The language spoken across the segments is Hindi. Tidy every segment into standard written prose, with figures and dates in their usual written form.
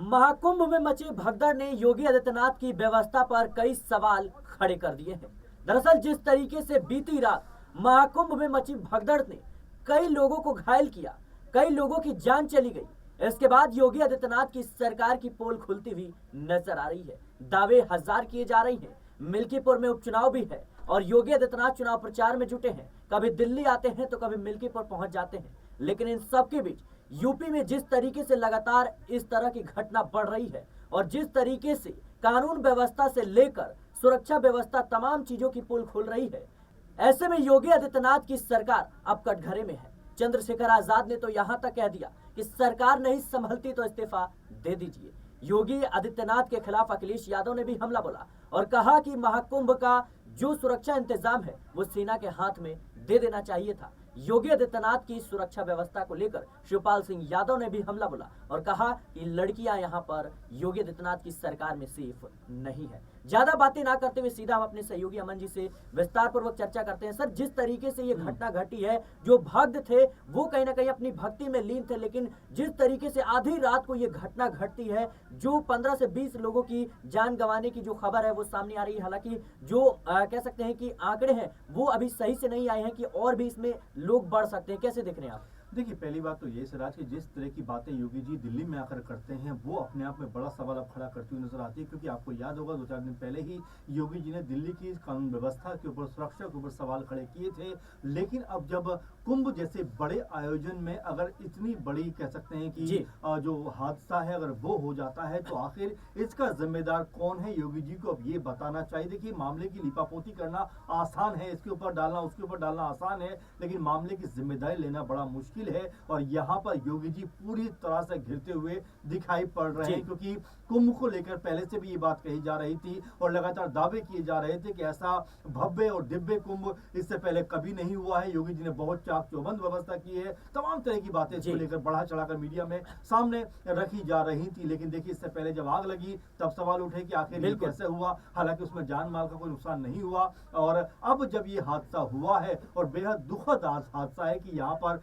महाकुंभ में मची भगदड़ ने योगी आदित्यनाथ की व्यवस्था पर कई सवाल खड़े कर दिए हैं। दरअसल जिस तरीके से बीती रात महाकुंभ में मची भगदड़ ने कई लोगों को घायल किया, कई लोगों की जान चली गई। इसके बाद योगी आदित्यनाथ की सरकार की पोल खुलती हुई नजर आ रही है। दावे हजार किए जा रहे हैं। मिल्कीपुर में उपचुनाव भी है और योगी आदित्यनाथ चुनाव प्रचार में जुटे हैं। कभी दिल्ली आते हैं तो कभी मिल्कीपुर पहुंच जाते हैं। लेकिन इन सब के बीच यूपी में जिस तरीके से लगातार इस तरह की घटना बढ़ रही है और जिस तरीके से कानून व्यवस्था से लेकर सुरक्षा व्यवस्था तमाम चीजों की पोल खुल रही है, ऐसे में योगी आदित्यनाथ की सरकार अब कटघरे में है। चंद्रशेखर आजाद ने तो यहां तक कह दिया कि सरकार नहीं संभलती तो इस्तीफा दे दीजिए। योगी आदित्यनाथ के खिलाफ अखिलेश यादव ने भी हमला बोला और कहा कि महाकुंभ का जो सुरक्षा इंतजाम है वो सेना के हाथ में दे देना चाहिए था। योगी आदित्यनाथ की सुरक्षा व्यवस्था को लेकर शिवपाल सिंह यादव ने भी हमला बोला और कहा कि लड़कियां यहां पर योगी आदित्यनाथ की सरकार में सेफ नहीं है। ज्यादा बातें ना करते हुए सीधा हम अपने सहयोगी अमन जी से विस्तार पूर्वक चर्चा करते हैं। सर, जिस तरीके से ये घटना घटी है, जो भक्त थे वो कहीं ना कहीं अपनी भक्ति में लीन थे, लेकिन जिस तरीके से आधी रात को ये घटना घटती है, जो 15 से 20 लोगों की जान गंवाने की जो खबर है वो सामने आ रही है। हालांकि जो कह सकते हैं कि आंकड़े हैं वो अभी सही से नहीं आए हैं कि और भी इसमें लोग बढ़ सकते हैं। कैसे देख रहे हैं आप? देखिए, पहली बात तो ये सिराज कि जिस तरह की बातें योगी जी दिल्ली में आकर करते हैं वो अपने आप में बड़ा सवाल अब खड़ा करती हुई नजर आती है, क्योंकि आपको याद होगा 2-4 दिन पहले ही योगी जी ने दिल्ली की कानून व्यवस्था के ऊपर, सुरक्षा के ऊपर सवाल खड़े किए थे। लेकिन अब जब कुंभ जैसे बड़े आयोजन में अगर इतनी बड़ी कह सकते हैं कि जो हादसा है अगर वो हो जाता है तो आखिर इसका जिम्मेदार कौन है, योगी जी को अब ये बताना चाहिए। देखिए, मामले की लिपापोती करना आसान है, इसके ऊपर डालना उसके ऊपर डालना आसान है, लेकिन मामले की जिम्मेदारी लेना बड़ा मुश्किल है। और यहाँ पर योगी जी पूरी तरह से घिरते हुए दिखाई पड़ रहे हैं, क्योंकि कुंभ को लेकर पहले से भी ये बात कही जा रही थी और लगातार दावे किए जा रहे थे कि ऐसा भव्य और दिव्य कुंभ इससे पहले कभी नहीं हुआ है। योगी जी ने बहुत चाक चौबंद व्यवस्था की है, तमाम तरह की बातें इसको लेकर बढ़ा चढ़ाकर मीडिया में सामने रखी जा रही थी। लेकिन देखिए, इससे पहले जब आग लगी तब सवाल उठे कि आखिर ये कैसे हुआ। हालांकि उसमें जान माल का कोई नुकसान नहीं हुआ। और अब जब ये हादसा हुआ है और बेहद दुखद हादसा है कि यहाँ पर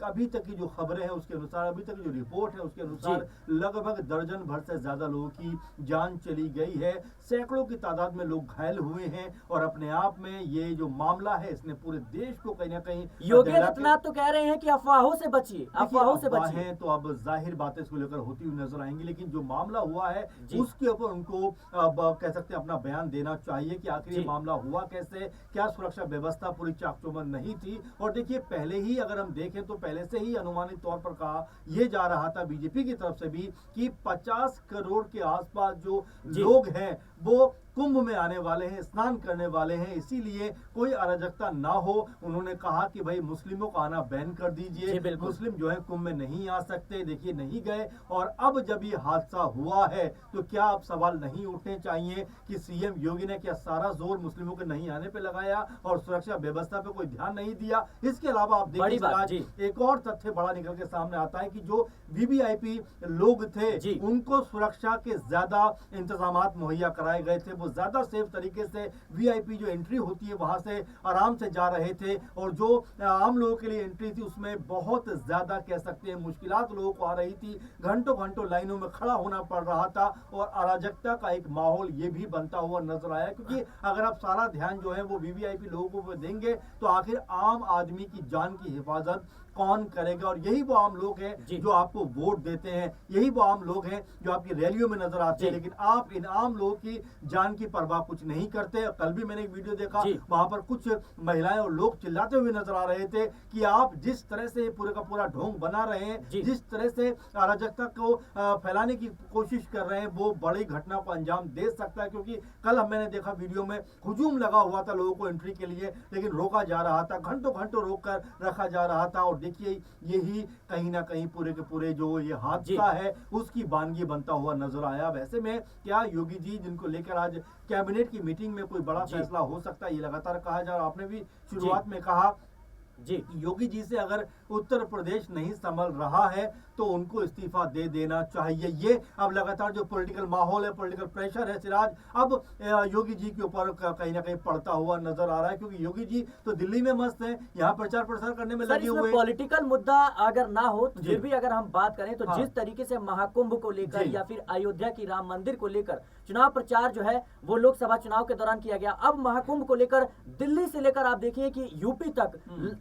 अभी तक की जो खबरें हैं उसके अनुसार, अभी तक जो रिपोर्ट है उसके अनुसार लगभग दर्जन भर से ज्यादा लोगों की जान चली गई है, सैकड़ों की तादाद में लोग घायल हुए हैं। और अपने आप में ये जो मामला है इसने पूरे देश को कहीं ना कहीं, योगी आदित्यनाथ तो कह रहे हैं कि अफवाहों से बचिए, अफवाहों से बचिए। तो अब जाहिर बातें इसको लेकर होती हुई नजर आएंगी, लेकिन जो मामला हुआ है उसके ऊपर उनको कह सकते हैं अपना बयान देना चाहिए कि आखिर ये मामला हुआ कैसे, क्या सुरक्षा व्यवस्था पूरी चाकचौबंद नहीं थी। और देखिए, पहले ही अगर हम देखें तो पहले से ही अनुमानित तौर पर कहा यह जा रहा था बीजेपी की तरफ से भी कि 50 करोड़ के आसपास जो लोग हैं वो कुंभ में आने वाले हैं, स्नान करने वाले हैं, इसीलिए कोई अराजकता ना हो। उन्होंने कहा कि भाई मुस्लिमों को आना बैन कर दीजिए, मुस्लिम जो है कुंभ में नहीं आ सकते। देखिए, नहीं गए। और अब जब ये हादसा हुआ है तो क्या अब सवाल नहीं उठने चाहिए कि सीएम योगी ने क्या सारा जोर मुस्लिमों के नहीं आने पे लगाया और सुरक्षा व्यवस्था पे कोई ध्यान नहीं दिया? इसके अलावा आप देखिए, एक और तथ्य बड़ा निकल के सामने आता है कि जो वीवीआईपी लोग थे उनको सुरक्षा के ज्यादा इंतजाम मुहैया कराए गए थे। वो ज्यादा सेफ तरीके से वीआईपी जो एंट्री होती है वहां से आराम से जा रहे थे, और जो आम लोगों के लिए एंट्री थी उसमें बहुत ज्यादा कह सकते हैं मुश्किलात लोगों को आ रही थी। घंटों घंटों लाइनों में खड़ा होना पड़ रहा था और अराजकता का एक माहौल ये भी बनता हुआ नजर आया, क्योंकि अगर आप सारा ध्यान जो है वो वीवीआईपी लोगों को देंगे तो आखिर आम आदमी की जान की हिफाजत कौन करेगा? और यही वो आम लोग हैं जो आपको वोट देते हैं, यही वो आम लोग हैं जो आपकी रैलियों में नजर आते हैं, लेकिन आप इन आम लोगों की जान की परवाह कुछ नहीं करते। कल भी मैंने एक वीडियो देखा, वहां पर कुछ महिलाएं और लोग चिल्लाते हुए नजर आ रहे थे कि आप जिस तरह से पूरे का पूरा ढोंग बना रहे हैं, जिस तरह से अराजकता को फैलाने की कोशिश कर रहे हैं, वो बड़ी घटना को अंजाम दे सकता है। क्योंकि कल मैंने देखा वीडियो में हुजूम लगा हुआ था लोगों को एंट्री के लिए, लेकिन रोका जा रहा था, घंटों घंटों रोक कर रखा जा रहा था। और देखिए, यही कहीं ना कहीं पूरे के पूरे जो ये हादसा है उसकी वानगी बनता हुआ नजर आया। वैसे में क्या योगी जी जिनको लेकर आज कैबिनेट की मीटिंग में कोई बड़ा फैसला हो सकता है, ये लगातार कहा जा रहा है। आपने भी शुरुआत में कहा योगी जी से अगर उत्तर प्रदेश नहीं संभल रहा है तो उनको इस्तीफा दे देना चाहिए। ये अब लगातार जो पॉलिटिकल माहौल है, पॉलिटिकल प्रेशर है सिराज, अब योगी जी के ऊपर कहीं ना कहीं पड़ता हुआ नजर आ रहा है, क्योंकि योगी जी तो दिल्ली में मस्त हैं, यहाँ प्रचार प्रसार करने में लगे हुए। पॉलिटिकल मुद्दा अगर ना हो तो फिर भी अगर हम बात करें तो हाँ। जिस तरीके से महाकुंभ को लेकर जी। या फिर अयोध्या की राम मंदिर को लेकर चुनाव प्रचार जो है वो लोकसभा चुनाव के दौरान किया गया, अब महाकुंभ को लेकर दिल्ली से लेकर आप देखिए कि यूपी तक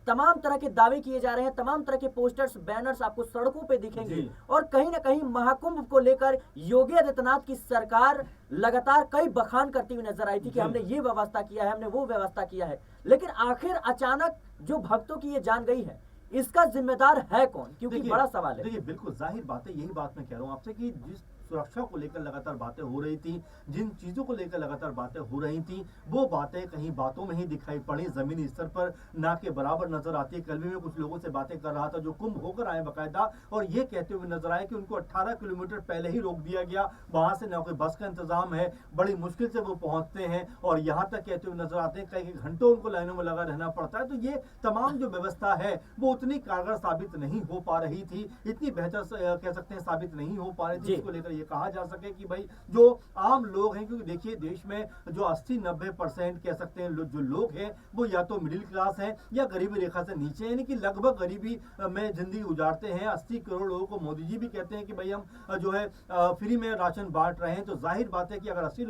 तमाम तरह के दावे किए जा रहे हैं, तमाम तरह के पोस्टर्स बैनर्स आपको सड़कों पे दिखेंगे जी। और कहीं ना कहीं महाकुंभ को लेकर योगी आदित्यनाथ की सरकार लगातार कई बखान करती हुई नजर आई थी कि हमने ये व्यवस्था किया है, हमने वो व्यवस्था किया है, लेकिन आखिर अचानक जो भक्तों की ये जान गई है इसका जिम्मेदार है कौन, क्योंकि बड़ा सवाल है। देखिए बिल्कुल जाहिर बात है, यही बात मैं कह रहा हूँ आपसे कि जिस सुरक्षा को लेकर लगातार बातें हो रही थी, जिन चीजों को लेकर लगातार बातें हो रही थी, वो बातें कहीं बातों में ही दिखाई पड़ी, जमीनी स्तर पर ना के बराबर नजर आती है। कल भी मैं कुछ लोगों से बातें कर रहा था जो कुंभ होकर आए बाकायदा, और ये कहते हुए नजर आए कि उनको 18 किलोमीटर पहले ही रोक दिया गया, वहां से ना कोई बस का इंतजाम है, बड़ी मुश्किल से वो पहुंचते हैं और यहाँ तक कहते हुए नजर आते हैं कई घंटों उनको लाइनों में लगा रहना पड़ता है। तो ये तमाम जो व्यवस्था है वो उतनी कारगर साबित नहीं हो पा रही थी, इतनी बेहतर कह सकते हैं साबित नहीं हो पा रही थी, इसको लेकर ये कहा जा सके कि भाई जो आम लोग हैं, क्योंकि देखिए देश में जो 80-90% कह सकते हैं जो लोग हैं वो या तो मिडिल क्लास हैं या गरीबी रेखा से नीचे, यानी कि लगभग गरीबी में जिंदगी गुजारते हैं। 80 करोड़ लोगों को मोदी जी भी कहते हैं कि भाई हम जो है फ्री में राशन बांट रहे हैं, तो जाहिर बात है कि अगर 80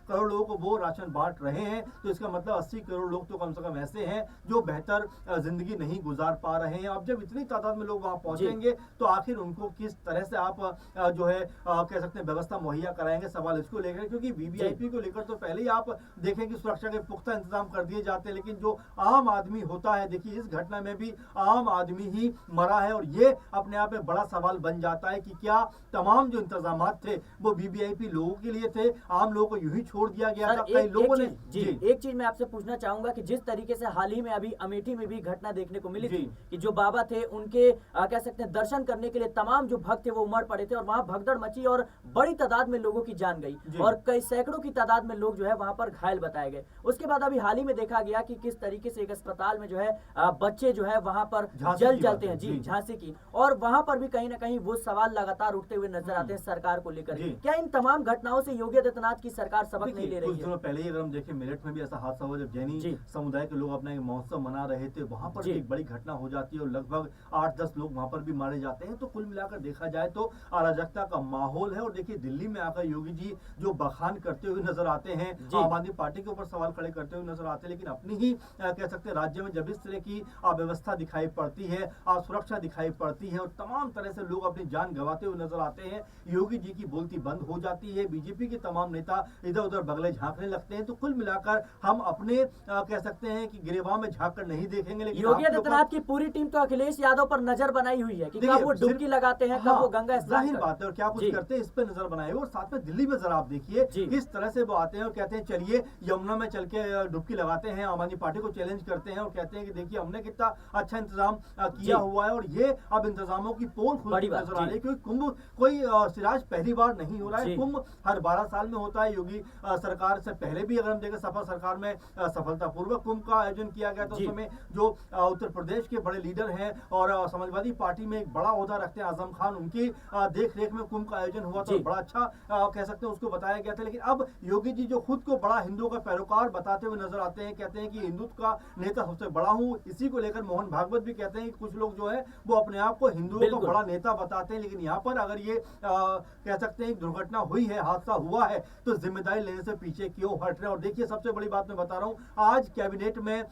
करोड़ लोगों को वो राशन बांट रहे हैं तो इसका मतलब 80 करोड़ लोग तो कम से कम ऐसे हैं जो बेहतर जिंदगी नहीं गुजार पा रहे हैं। अब जब इतनी तादाद में लोग वहां पहुंचेंगे तो आखिर उनको किस तरह से आप जो है कह सकते हैं व्यवस्था मुहैया कराएंगे, सवाल इसको लेकर, क्योंकि वीवीआईपी को लेकर तो पहले ही आप देखें कि सुरक्षा के पुख्ता इंतजाम कर दिए जाते हैं, लेकिन जो आम आदमी होता है, देखिए इस घटना में भी आम आदमी ही मरा है और ये अपने आप में बड़ा सवाल बन जाता है कि क्या तमाम जो इंतजाम थे वो वीवीआईपी लोगों के लिए थे, आम लोगों को यूं ही छोड़ दिया गया था। कई लोगों ने एक चीज मैं आपसे पूछना चाहूंगा कि जिस तरीके से हाल ही में अभी अमेठी में भी घटना देखने को मिली थी कि जो बाबा थे उनके कह सकते हैं दर्शन करने के लिए तमाम जो भक्त थे वो उमड़ पड़े थे और वहां भगदड़ मची और बड़ी तादाद में लोगों की जान गई और कई सैकड़ों की तादाद में लोग जो है वहां पर घायल बताए गए। उसके बाद अभी हाल ही में देखा गया कि किस तरीके से एक अस्पताल में जो है बच्चे जो है वहां पर जलते हैं, जी झांसी की, और वहां पर भी कहीं ना कहीं वो सवाल लगातार उठते हुए नजर आते हैं सरकार को लेकर। क्या इन तमाम घटनाओं से योगी आदित्यनाथ की सरकार सबक नहीं ले रही है? कुछ दिनों पहले ही अगर हम देखें मेरठ में भी ऐसा हादसा हुआ जब जैनी समुदाय के लोग अपना एक महोत्सव मना रहे थे, वहां पर एक बड़ी घटना हो जाती है और लगभग 8-10 लोग वहां पर भी मारे जाते हैं। तो कुल मिलाकर देखा जाए तो अराजकता का माहौल है और देखिए दिल्ली में आकर योगी जी जो बखान करते हुए नजर आते हैं, आम आदमी पार्टी के ऊपर सवाल खड़े करते हुए नजर आते हैं, लेकिन अपनी ही कह सकते हैं राज्य में जब इस तरह की अव्यवस्था दिखाई पड़ती है, असुरक्षा दिखाई पड़ती है और तमाम तरह से लोग अपनी जान गंवाते हुए नजर आते हैं, योगी जी की बोलती बंद हो जाती है, बीजेपी के तमाम नेता इधर उधर बगले झांकने लगते हैं। तो कुल मिलाकर हम अपने कह सकते हैं कि गिरेबान में झांक कर नहीं देखेंगे, लेकिन योगी आदित्यनाथ की पूरी टीम तो अखिलेश यादव पर नजर बनाई हुई है कि कब वो डुबकी लगाते हैं, कब वो गंगा स्नान, जाहिर बात है, और क्या कुछ करते हैं इस पे नजर बनाए। और साथ में दिल्ली में जरा आप देखिए किस तरह से वो आते हैं और कहते हैं चलिए यमुना में चल के डुबकी लगाते हैं, आम आदमी पार्टी को चैलेंज करते हैं और कहते हैं कि देखिए हमने कितना अच्छा इंतजाम किया हुआ है। और ये अब इंतजामों की पोल खुलती नजर आ रही है, क्योंकि कुंभ कोई सिराज पहली बार नहीं हो रहा है, कुंभ हर 12 साल में होता है। योगी सरकार से पहले भी अगर हम देखें सपा सरकार में सफलतापूर्वक कुंभ का आयोजन किया गया था। उस समय जो उत्तर प्रदेश के बड़े लीडर हैं और समाजवादी पार्टी में एक बड़ा ओहदा रखते हैं आजम खान, उनकी देख रेख में कुंभ का आयोजन हुआ था, बड़ा अच्छा कह सकते हैं उसको बताया गया था। लेकिन अब योगी जी जो खुद को बड़ा हिंदुओं का पैरोकार बताते हुए नजर आते हैं, कहते हैं कि हिंदुत्व का नेता सबसे बड़ा हूं, इसी को लेकर मोहन भागवत भी कहते हैं कि कुछ लोग जो है वो अपने आप को हिंदुओं का बड़ा नेता बताते हैं। लेकिन यहाँ पर अगर ये कह सकते हैं दुर्घटना हुई है, हादसा हुआ है, तो जिम्मेदारी लेने से पीछे क्यों हट रहे हैं। और देखिए सबसे बड़ी बात मैं बता रहा हूँ, आज कैबिनेट में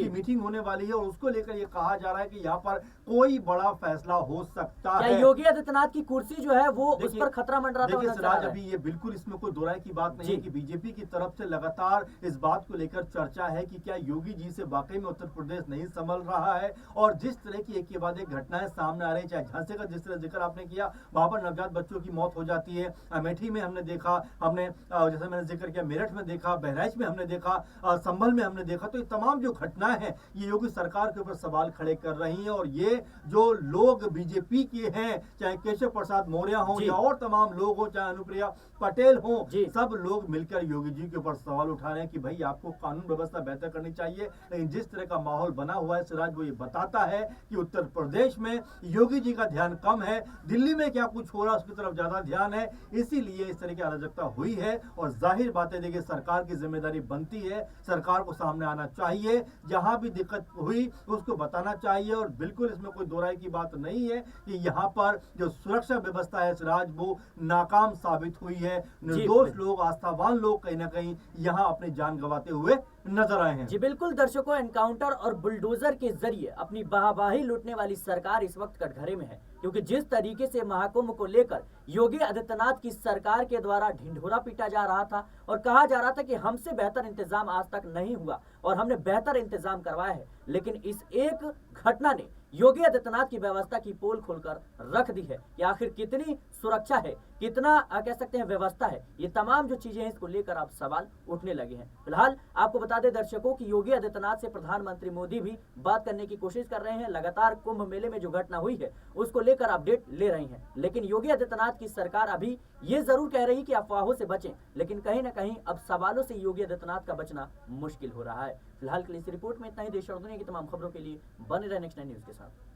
मीटिंग होने वाली है और उसको लेकर ये कहा जा रहा है कि यहाँ पर कोई बड़ा फैसला हो सकता है। योगी आदित्यनाथ की कुर्सी जो है वो उस पर खतरा मंडराता हुआ नजर आ रहा है। अभी ये बिल्कुल इसमें कोई दो राय की बात नहीं है कि बीजेपी की तरफ से लगातार इस बात को लेकर चर्चा है कि क्या योगी जी से वाकई में उत्तर प्रदेश नहीं संभल रहा है। और जिस तरह की एक के बाद एक घटनाएं सामने आ रही है, चाहे झांसी का जिस तरह जिक्र आपने किया, वहां पर नवजात बच्चों की मौत हो जाती है, अमेठी में हमने देखा, हमने जैसे मैंने जिक्र किया मेरठ में देखा, बहराइच में हमने देखा, संभल में हमने देखा, तो ये तमाम जो घटनाएं हैं ये योगी सरकार के ऊपर सवाल खड़े कर रही है। और ये में जो लोग बीजेपी के हैं, चाहे केशव प्रसाद मौर्य हो या और तमाम लोग हो, चाहे अनुप्रिया पटेल हो, सब लोग मिलकर योगी जी के ऊपर सवाल उठा रहे हैं कि भाई आपको कानून व्यवस्था बेहतर करनी चाहिए। लेकिन जिस तरह का माहौल बना हुआ है सिराज, वो ये बताता है कि उत्तर प्रदेश में योगी जी का ध्यान कम है, दिल्ली में क्या कुछ हो रहा है उसकी तरफ ज्यादा ध्यान है, इसीलिए इस तरह की अराजकता हुई है। और जाहिर बात है, देखिए सरकार की जिम्मेदारी बनती है, सरकार को सामने आना चाहिए, जहां भी दिक्कत हुई उसको बताना चाहिए। और बिल्कुल इसमें कोई दो राय की बात नहीं है कि यहाँ पर जो सुरक्षा व्यवस्था है सिराज, वो नाकाम साबित हुई है। निर्दोष लोग, आस्थावान लोग कहीं ना कहीं यहाँ अपनी जान गंवाते हुए नजर आए हैं। जी बिल्कुल दर्शकों, एनकाउंटर और बुलडोजर के जरिए अपनी वाहवाही लूटने वाली सरकार इस वक्त कटघरे में है, क्योंकि जिस तरीके से महाकुंभ को लेकर योगी आदित्यनाथ की सरकार के द्वारा ढिंढोरा पीटा जा रहा था और कहा जा रहा था कि हमसे बेहतर इंतजाम आज तक नहीं हुआ और हमने बेहतर इंतजाम करवाया है, लेकिन इस एक घटना ने योगी आदित्यनाथ की व्यवस्था की पोल खोलकर रख दी है कि आखिर कितनी सुरक्षा है, कितना कह सकते हैं व्यवस्था है। ये तमाम जो चीजें हैं इसको लेकर अब सवाल उठने लगे हैं। फिलहाल आपको बता दें दर्शकों कि योगी आदित्यनाथ से प्रधानमंत्री मोदी भी बात करने की कोशिश कर रहे हैं। लगातार कुंभ मेले में जो घटना हुई है उसको लेकर अपडेट ले रही हैं, लेकिन योगी आदित्यनाथ की सरकार अभी ये जरूर कह रही कि अफवाहों से बचें, लेकिन कहीं ना कहीं अब सवालों से योगी आदित्यनाथ का बचना मुश्किल हो रहा है। फिलहाल के लिए इस रिपोर्ट में इतना ही। देश और दुनिया की तमाम खबरों के लिए बने रहे नेक्स्ट 9 न्यूज के साथ।